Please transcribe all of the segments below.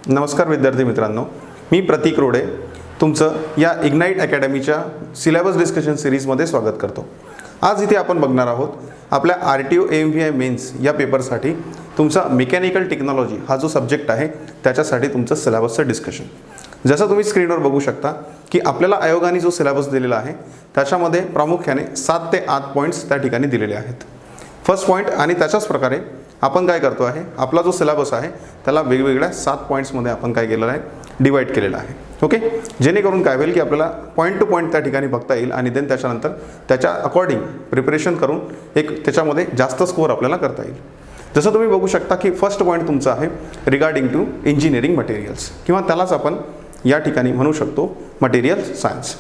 नमस्कार विद्यार्थी मित्रांनो, मी प्रतीक रोडे तुमचं या इग्नाइट अकॅडमीच्या सिलेबस डिस्कशन सिरीजमध्ये स्वागत करतो। आज इथे आपण बघणार आहोत आपल्या RTO AMVI मेन्स या पेपरसाठी तुमचा मेकॅनिकल टेक्नॉलॉजी हा जो सब्जेक्ट आहे त्याच्यासाठी तुमचं सिलेबसचं डिस्कशन। जसं तुम्ही स्क्रीनवर बघू शकता की आपल्याला आयोगाने जो सिलेबस दिलेला आहे त्याच्यामध्ये प्रामुख्याने 7 ते 8 पॉईंट्स त्या ठिकाणी दिलेले आहेत। फर्स्ट पॉईंट आणि त्याच्याच प्रकारे आपण काय करतो आहे, आपला जो सिलेबस आहे त्याला वेगवेगळ्या 7 पॉईंट्समध्ये आपण काय केलेलं आहे, डिवाइड केलेलं आहे। ओके, जेणेकरून काय होईल की आपल्याला पॉईंट टू पॉईंट त्या ठिकाणी बघता येईल आणि देन त्याच्यानंतर त्याच्या अकॉर्डिंग प्रिपरेशन करून एक त्याच्यामध्ये जास्त स्कोअर आपल्याला करता येईल। जसं तुम्ही बघू शकता की फर्स्ट पॉईंट तुमचा आहे रिगार्डिंग टू इंजिनिअरिंग मटेरियल्स किंवा त्यालाच आपण या ठिकाणी म्हणू शकतो मटेरियल सायन्स।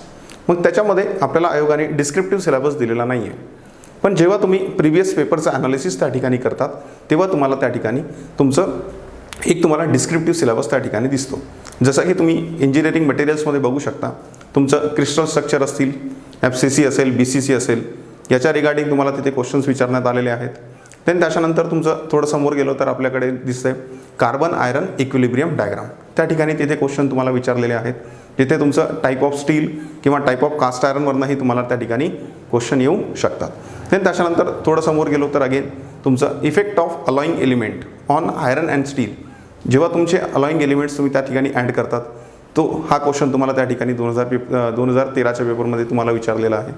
मग त्याच्यामध्ये आपल्याला आयोगाने डिस्क्रिप्टिव्ह सिलेबस दिलेला नाही आहे, पण जेव्हा तुम्ही प्रिव्हियस पेपरचं ॲनालिसिस त्या ठिकाणी करतात तेव्हा तुम्हाला त्या ठिकाणी तुमचं तुम्हाला डिस्क्रिप्टिव्ह सिलेबस त्या ठिकाणी दिसतो। जसं की तुम्ही इंजिनिअरिंग मटेरियल्समध्ये बघू शकता तुमचं क्रिस्टल स्ट्रक्चर असतील, FCC असेल, BCC असेल, याच्या रिगार्डिंग तुम्हाला तिथे क्वेश्चन्स विचारण्यात आलेले आहेत। देन त्याच्यानंतर तुमचं थोडं समोर गेलो तर आपल्याकडे दिसतंय कार्बन आयरन इक्विलिब्रियम डायग्राम, त्या ठिकाणी तिथे क्वेश्चन तुम्हाला विचारलेले आहेत। तिथे तुमचं टाईप ऑफ स्टील किंवा टाईप ऑफ कास्ट आयरनवरनंही तुम्हाला त्या ठिकाणी क्वेश्चन येऊ शकतात। देन त्याच्यानंतर थोडं समोर गेलो तर अगेन तुमचं effect of alloying element on iron and steel, जेव्हा तुमचे अलॉईंग एलिमेंट्स तुम्ही त्या ठिकाणी ॲड करतात तो हा क्वेश्चन तुम्हाला त्या ठिकाणी 2013च्या पेपरमध्ये तुम्हाला विचारलेला आहे।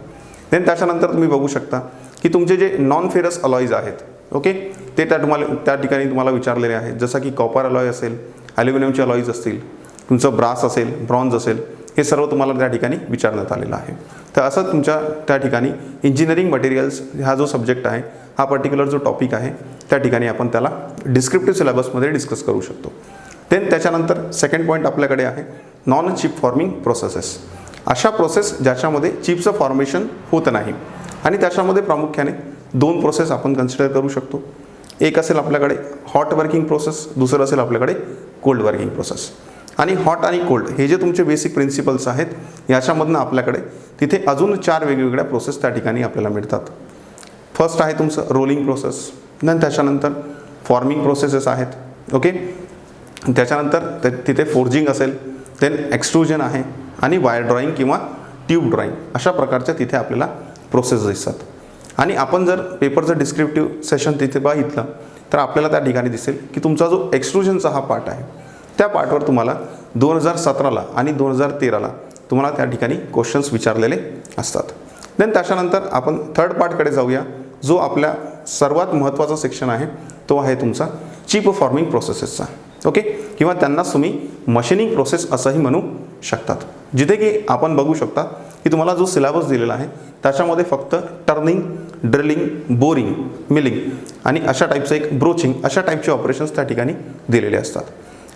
देन त्याच्यानंतर तुम्ही बघू शकता की तुमचे जे नॉन फेरस अलॉईज आहेत, ओके, ते त्या ठिकाणी तुम्हाला विचारलेले आहेत। जसं की कॉपर अलॉय असेल, ॲल्युमिनियमचे अलॉईज असतील, तुमचं ब्रास असेल, ब्रॉन्झ असेल, हे सर्व तुम्हाला त्या ठिकाणी विचारण्यात आलेलं आहे। तर असं तुमच्या त्या ठिकाणी इंजिनिअरिंग मटेरियल्स हा जो सब्जेक्ट आहे, हा पर्टिक्युलर जो टॉपिक आहे त्या ठिकाणी आपण त्याला डिस्क्रिप्टिव्ह सिलेबसमध्ये डिस्कस करू शकतो। देन त्याच्यानंतर सेकंड पॉईंट आपल्याकडे आहे नॉन चिप फॉर्मिंग प्रोसेसेस, अशा प्रोसेस ज्याच्यामध्ये चिपचं फॉर्मेशन होत नाही आणि त्याच्यामध्ये प्रामुख्याने 2 प्रोसेस आपण कन्सिडर करू शकतो। एक असेल आपल्याकडे हॉट वर्किंग प्रोसेस, दुसरं असेल आपल्याकडे कोल्ड वर्किंग प्रोसेस। आणि हॉट आणि कोल्ड हे जे तुमचे बेसिक प्रिन्सिपल्स आहेत याच्यामधनं आपल्याकडे तिथे अजून 4 वेगवेगळ्या प्रोसेस त्या ठिकाणी आपल्याला मिळतात। फर्स्ट आहे तुमचं रोलिंग प्रोसेस, देन त्याच्यानंतर फॉर्मिंग प्रोसेसेस आहेत, ओके, त्याच्यानंतर तिथे फोर्जिंग असेल, देन एक्सट्रूजन आहे आणि वायर ड्रॉईंग किंवा ट्यूब ड्रॉईंग, अशा प्रकारच्या तिथे आपल्याला प्रोसेस दिसतात। आणि आपण जर पेपरचं डिस्क्रिप्टिव्ह सेशन तिथे बघितलं तर आपल्याला त्या ठिकाणी दिसेल की तुमचा जो एक्सट्रूजनचा हा पार्ट आहे त्या पार्टवर तुम्हाला 2017ला आणि 2013ला तुम्हाला त्या ठिकाणी क्वेश्चन्स विचारलेले असतात। देन त्याच्यानंतर आपण थर्ड पार्टकडे जाऊया, जो आपल्या सर्वात महत्त्वाचा सेक्शन आहे, तो आहे तुमचा चिप फॉर्मिंग प्रोसेसेसचा, ओके, किंवा त्यांनाच तुम्ही मशीनिंग प्रोसेस असंही म्हणू शकतात। जिथे की आपण बघू शकता की तुम्हाला जो सिलेबस दिलेला आहे त्याच्यामध्ये फक्त टर्निंग, ड्रिलिंग, बोरिंग, मिलिंग आणि अशा टाईपचं एक ब्रोचिंग, अशा टाईपचे ऑपरेशन्स त्या ठिकाणी दिलेले असतात।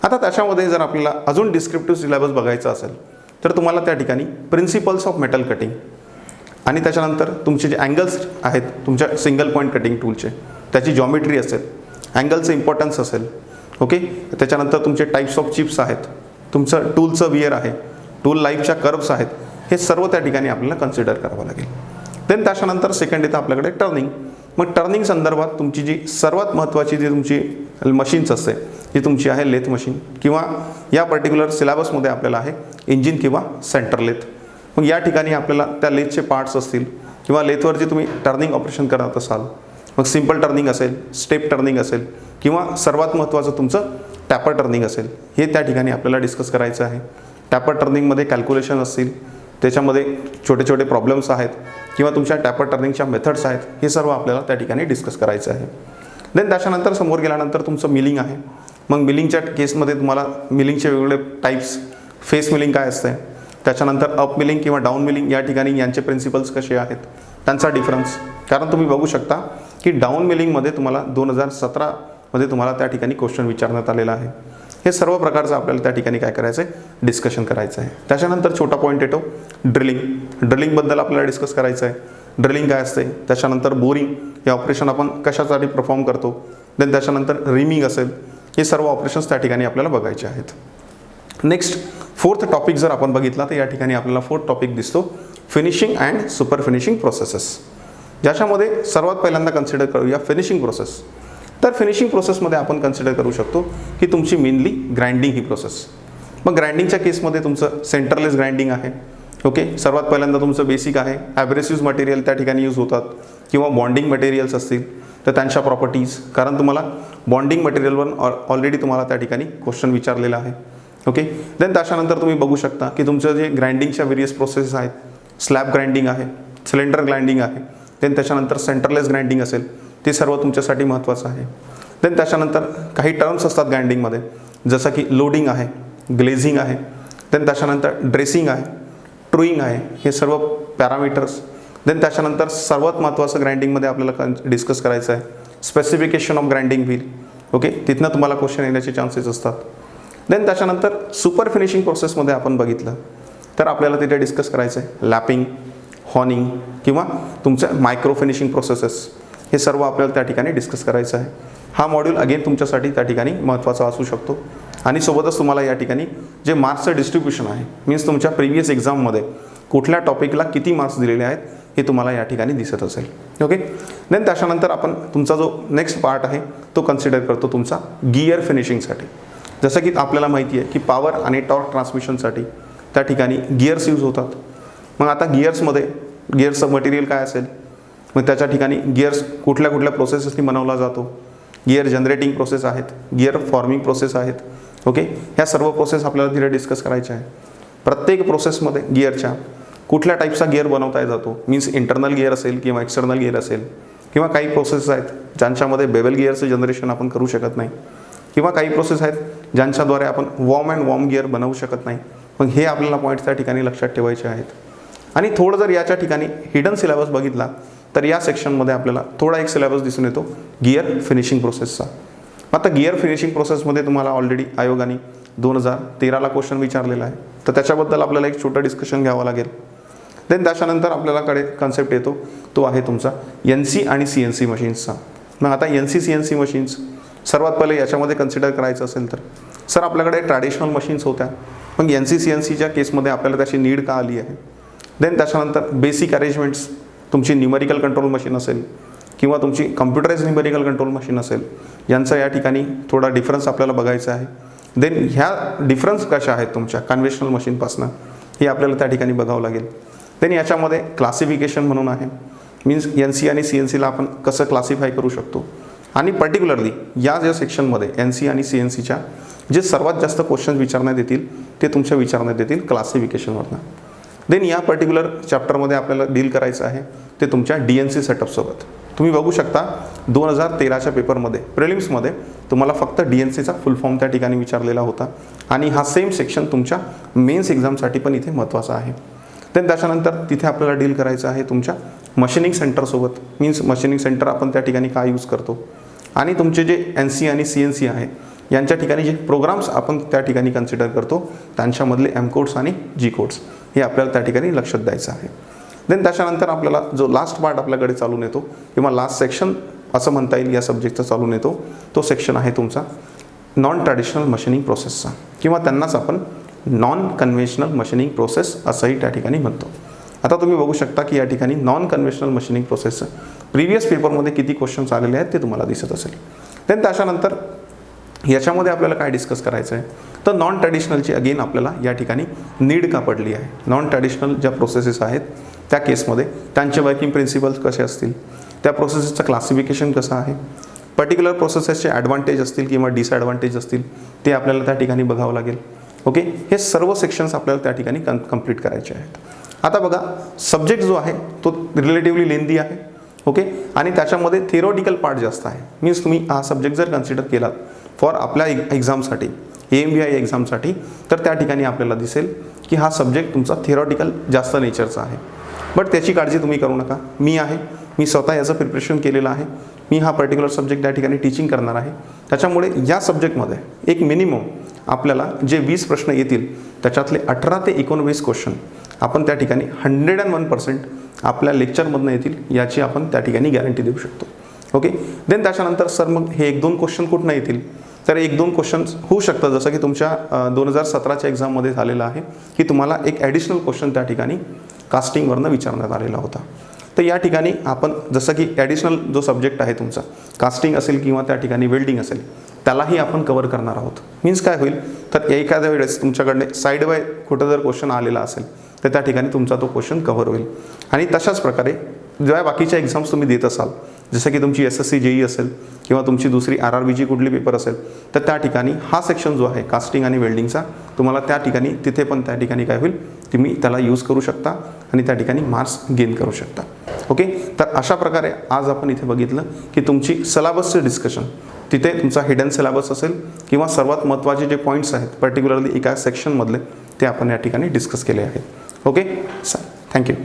आता त्याच्यामध्ये जर आपल्याला अजून डिस्क्रिप्टिव्ह सिलेबस बघायचा असेल तर तुम्हाला त्या ठिकाणी प्रिन्सिपल्स ऑफ मेटल कटिंग आणि त्याच्यानंतर तुमचे जे अँगल्स आहेत तुमच्या सिंगल पॉईंट कटिंग टूलचे, त्याची जॉमेट्री असेल, अँगलचं इम्पॉर्टन्स असेल, ओके, त्याच्यानंतर तुमचे टाईप्स ऑफ चिप्स आहेत, तुमचं टूलचं वियर आहे, टूल लाईफच्या कर्व्स आहेत, हे सर्व त्या ठिकाणी आपल्याला कन्सिडर करावं लागेल। देन त्याच्यानंतर सेकंड येतं आपल्याकडे टर्निंग। मग टर्निंग संदर्भात तुमची जी सर्वात महत्त्वाची जी तुमची मशीन्स असते ती तुमची आहे लेथ मशीन, किंवा या पर्टिक्युलर सिलेबसमध्ये आपल्याला आहे इंजिन किंवा सेंटर लेथ। मग या ठिकाणी आपल्याला त्या लेथचे पार्ट्स असतील किंवा लेथवर जे तुम्ही टर्निंग ऑपरेशन करत असाल, मग सिम्पल टर्निंग असेल, स्टेप टर्निंग असेल किंवा सर्वात महत्त्वाचं तुमचं टॅपर टर्निंग असेल, हे त्या ठिकाणी आपल्याला डिस्कस करायचं आहे। टॅपर टर्निंगमध्ये कॅल्क्युलेशन असतील, त्याच्यामध्ये छोटे छोटे प्रॉब्लेम्स आहेत किंवा तुमच्या टॅपर टर्निंगच्या मेथड्स आहेत, हे सर्व आपल्याला त्या ठिकाणी डिस्कस करायचं आहे। देन त्याच्यानंतर समोर गेल्यानंतर तुमचं मिलिंग आहे। मग मिलिंगच्या केसमध्ये तुम्हाला मिलिंगचे वेगवेगळे टाईप्स, फेस मिलिंग काय असते, त्याच्यानंतर अप मिलिंग किंवा डाऊन मिलिंग, या ठिकाणी यांचे प्रिन्सिपल्स कसे आहेत, त्यांचा डिफरन्स, कारण तुम्ही बघू शकता की डाऊन मिलिंगमध्ये तुम्हाला 2017मध्ये तुम्हाला त्या ठिकाणी क्वेश्चन विचारण्यात आलेला आहे। हे सर्व प्रकारचं आपल्याला त्या ठिकाणी काय करायचं आहे, डिस्कशन करायचं आहे। त्याच्यानंतर छोटा पॉईंट येतो ड्रिलिंग, ड्रिलिंगबद्दल आपल्याला डिस्कस करायचं आहे, ड्रिलिंग काय असते, त्याच्यानंतर बोरिंग, हे ऑपरेशन आपण कशासाठी परफॉर्म करतो, देन त्याच्यानंतर रिमिंग असेल, हे सर्व ऑपरेशन्स त्या ठिकाणी आपल्याला बघायचे आहेत। नेक्स्ट फोर्थ टॉपिक जर आपण बघितला तर या ठिकाणी आपल्याला फोर्थ टॉपिक दिसतो finishing and super finishing processes, ज्याच्यामध्ये सर्वात पहिल्यांदा कन्सिडर करूया फिनिशिंग प्रोसेस। तर फिनिशिंग प्रोसेसमध्ये आपण कन्सिडर करू शकतो की तुमची मेनली ग्राइंडिंग ही प्रोसेस. मग ग्राइंडिंगच्या केसमध्ये तुमचं सेंटरलेस ग्राइंडिंग आहे. ओके, सर्वात पहिल्यांदा तुमचं बेसिक आहे. ॲब्रेसिव्ह मटेरियल त्या ठिकाणी यूज होतात किंवा बॉन्डिंग मटेरियल्स असतील तर त्यांच्या प्रॉपर्टीज, कारण तुम्हाला बॉन्डिंग मटेरियलवर ऑलरेडी तुम्हाला त्या ठिकाणी क्वेश्चन विचारलेला आहे. ओके, देन त्याच्यानंतर तुम्ही बघू शकता की तुमचं जे ग्राइंडिंगच्या वेरियस प्रोसेस आहेत, स्लॅब ग्राइंडिंग आहे, सिलेंडर ग्राइंडिंग आहे, देन त्याच्यानंतर सेंटरलेस ग्राइंडिंग असेल, ते सर्व तुमच्यासाठी महत्त्वाचं आहे. देन त्याच्यानंतर काही टर्म्स असतात ग्राइंडिंगमध्ये, जसं की लोडिंग आहे, ग्लेझिंग आहे, देन त्याच्यानंतर ड्रेसिंग आहे, ट्रुईंग आहे, हे सर्व पॅरामीटर्स. देन त्याच्यानंतर सर्वात महत्त्वाचं ग्राइंडिंगमध्ये आपल्याला डिस्कस करायचं आहे specification of grinding wheel. Okay, तिथनं तुम्हाला क्वेश्चन येण्याचे चान्सेस असतात. देन त्याच्यानंतर सुपर फिनिशिंग प्रोसेसमध्ये आपण बघितलं तर आपल्याला तिथे डिस्कस करायचं आहे लॅपिंग, हॉर्निंग किंवा तुमचं मायक्रो फिनिशिंग प्रोसेसेस, हे सर्व आपल्याला त्या ठिकाणी डिस्कस करायचं आहे. हा मॉड्यूल अगेन तुमच्यासाठी त्या ठिकाणी महत्त्वाचा असू शकतो. आणि सोबतच तुम्हाला या ठिकाणी जे मार्क्सचं डिस्ट्रीब्युशन आहे, मीन्स तुमच्या प्रिव्हियस एक्झाममध्ये कुठल्या टॉपिकला किती मार्क्स दिलेले आहेत हे तुम्हाला या ठिकाणी दिसत असेल. ओके, देन त्याच्यानंतर आपण तुमचा जो नेक्स्ट पार्ट आहे तो कन्सिडर करतो तुमचा गिअर फिनिशिंगसाठी. जसं की आपल्याला माहिती आहे की पॉवर आणि टॉर्क ट्रान्समिशनसाठी त्या ठिकाणी गिअर्स यूज होतात. मग आता गिअर्समध्ये गिअर्सचं मटेरियल काय असेल, मग त्याच्या ठिकाणी गिअर्स कुठल्या कुठल्या प्रोसेसनी बनवला जातो. गिअर जनरेटिंग प्रोसेस आहेत, गिअर फॉर्मिंग प्रोसेस आहेत. ओके, ह्या सर्व प्रोसेस आपल्याला तिथे डिस्कस करायच्या आहे. प्रत्येक प्रोसेसमध्ये गिअरच्या कुठल्या टाईपचा गिअर बनवता जातो, मीन्स इंटरनल गिअर असेल किंवा एक्सटर्नल गिअर असेल, किंवा काही प्रोसेस आहेत ज्यांच्यामध्ये बेबल गिअरचं जनरेशन आपण करू शकत नाही, किंवा काही प्रोसेस आहेत ज्यांच्याद्वारे आपण वॉर्म अँड वॉर्म गिअर बनवू शकत नाही. मग हे आपल्याला पॉईंट्स त्या ठिकाणी लक्षात ठेवायचे आहेत. आणि थोडं जर याच्या ठिकाणी हिडन सिलेबस बघितला तर या सेक्शनमध्ये आपल्याला थोडा एक सिलेबस दिसून येतो गिअर फिनिशिंग प्रोसेसचा. आता गिअर फिनिशिंग प्रोसेसमध्ये तुम्हाला ऑलरेडी आयोगाने 2013ला क्वेश्चन विचारलेला आहे, तर त्याच्याबद्दल आपल्याला एक छोटं डिस्कशन घ्यावं लागेल. देन त्याच्यानंतर आपल्याकडे कन्सेप्ट येतो तो आहे तुमचा NC आणि CNC मशीन्सचा. मग आता NC CNC मशीन्स सर्वात पहिले याच्यामध्ये कन्सिडर करायचं असेल तर सर आपल्याकडे ट्रॅडिशनल मशीन्स होत्या, मग NC CNCच्या केसमध्ये आपल्याला त्याची नीड का आली आहे. देन त्याच्यानंतर बेसिक अरेंजमेंट्स, तुमची न्यूमेरिकल कंट्रोल मशीन असेल किंवा तुमची कम्प्युटराइज न्यूमेरिकल कंट्रोल मशीन असेल, यांचा या ठिकाणी थोडा डिफरन्स आपल्याला बघायचा आहे. देन ह्या डिफरन्स कशा आहेत तुमच्या कन्व्हेन्शनल मशीनपासून हे आपल्याला त्या ठिकाणी बघावं लागेल. देन याच्यामध्ये क्लासिफिकेशन म्हणून आहे, मीन्स NC आणि CNCला आपण कसं क्लासिफाय करू शकतो. आणि पर्टिक्युलरली या ज्या सेक्शनमध्ये NC आणि CNCच्या जे सर्वात जास्त क्वेश्चन्स विचारण्यात येतील ते तुमच्या विचारण्यात येतील क्लासिफिकेशनवरनं. देन या पर्टिक्युलर चॅप्टरमध्ये आपल्याला डील करायचं आहे ते तुमच्या DNC सेटअपसोबत. तुम्ही बघू शकता 2013च्या पेपरमध्ये प्रिलिम्समध्ये तुम्हाला फक्त DNCचा फुल फॉर्म त्या ठिकाणी विचारलेला होता, आणि हा सेम सेक्शन तुमच्या मेन्स एक्झामसाठी पण इथे महत्त्वाचा आहे. देन त्याच्यानंतर तिथे आपल्याला डील करायचं आहे तुमच्या मशीनिंग सेंटरसोबत, मीन्स मशीनिंग सेंटर आपण त्या ठिकाणी काय यूज करतो, आणि तुमचे जे NC आणि CNC आहे यांच्या ठिकाणी जे प्रोग्राम्स आपण त्या ठिकाणी कन्सिडर करतो त्यांच्यामधले M कोड्स आणि G कोड्स हे आपल्याला त्या ठिकाणी लक्षात द्यायचं आहे. देन त्याच्यानंतर आपल्याला जो लास्ट पार्ट आपल्याकडे चालून येतो किंवा लास्ट सेक्शन असं म्हणता येईल या सब्जेक्टचा चालून येतो, तो सेक्शन आहे तुमचा नॉन ट्रॅडिशनल मशीनिंग प्रोसेसचा, किंवा त्यांनाच आपण नॉन कन्व्हेन्शनल मशीनिंग प्रोसेस असंही त्या ठिकाणी म्हणतो. आता तुम्ही बघू शकता की या ठिकाणी नॉन कन्व्हेन्शनल मशीनिंग प्रोसेसचं प्रिव्हियस पेपरमध्ये किती क्वेश्चन्स आलेले आहेत ते तुम्हाला दिसत असेल. देन त्याच्यानंतर याच्यामध्ये आपल्याला काय डिस्कस करायचं आहे तर नॉन ट्रॅडिशनलची अगेन आपल्याला या ठिकाणी नीड का पडली आहे. नॉन ट्रॅडिशनल ज्या प्रोसेसेस आहेत त्या केसमध्ये त्यांचे वर्किंग प्रिन्सिपल्स कसे असतील, त्या प्रोसेसेसचं क्लासिफिकेशन कसं आहे, पर्टिक्युलर प्रोसेसेसचे ॲडव्हान्टेज असतील किंवा डिसॲडव्हान्टेज असतील ते आपल्याला त्या ठिकाणी बघावं लागेल. ओके, हे सर्व सेक्शन्स आपल्याला त्या ठिकाणी कंप्लीट करायचे आहेत. आता बघा, सब्जेक्ट जो आहे तो रिलेटिव्हली लेंदी आहे. ओके, आणि त्याच्यामध्ये थिअरॉटिकल पार्ट जास्त आहे. मीन्स तुम्ही हा सब्जेक्ट जर कन्सिडर केलात फॉर आपल्या एक्झामसाठी AMVI एक्झामसाठी तर त्या ठिकाणी आपल्याला दिसेल की हा सब्जेक्ट तुमचा थिअरॉटिकल जास्त नेचरचा आहे. बट त्याची काळजी तुम्ही करू नका, मी स्वतः याचं प्रिपरेशन केलेलं आहे. मी हा पर्टिक्युलर सब्जेक्ट त्या ठिकाणी टीचिंग करणार आहे. त्याच्यामुळे या सब्जेक्टमध्ये एक मिनिमम आपल्याला जे 20 प्रश्न येतील त्याच्यातले 18 ते 19 क्वेश्चन आपण त्या ठिकाणी 101% आपल्या लेक्चरमधनं येतील याची आपण त्या ठिकाणी गॅरंटी देऊ शकतो. ओके, देन त्याच्यानंतर सर मग हे 1-2 क्वेश्चन कुठनं येतील तर 1-2 क्वेश्चन्स होऊ शकतात, जसं की तुमच्या 2017च्या एक्झाममध्ये झालेलं आहे की तुम्हाला एक ॲडिशनल क्वेश्चन त्या ठिकाणी कास्टिंगवरनं विचारण्यात आलेला होता. तर या ठिकाणी आपण जसं की ॲडिशनल जो सब्जेक्ट आहे तुमचा कास्टिंग असेल किंवा त्या ठिकाणी वेल्डिंग असेल त्यालाही आपण कव्हर करणार आहोत. मीन्स काय होईल तर एखाद्या वेळेस तुमच्याकडे साईड बाय कुठं जर क्वेश्चन आलेला असेल तर त्या ठिकाणी तुमचा तो क्वेश्चन कव्हर होईल. आणि तशाच प्रकारे जेव्हा बाकीच्या एक्झाम्स तुम्ही देत असाल जसं की तुमची SSC JEE असेल किंवा तुमची दुसरी RRBची कुठली पेपर असेल तर त्या ठिकाणी हा सेक्शन जो आहे कास्टिंग आणि वेल्डिंगचा तुम्हाला त्या ठिकाणी तिथे पण त्या ठिकाणी काय होईल तुम्ही त्याला यूज करू शकता आणि त्या ठिकाणी मार्क्स गेन करू शकता. ओके, तर अशा प्रकारे आज आपण इथे बघितलं की तुमची सिलेबसचे डिस्कशन तिथे तुमचा हिडन सिलेबस असेल किंवा सर्वात महत्त्वाचे जे पॉईंट्स आहेत पर्टिक्युलरली एका सेक्शनमधले ते आपण या ठिकाणी डिस्कस केले आहेत. Okay, thank you.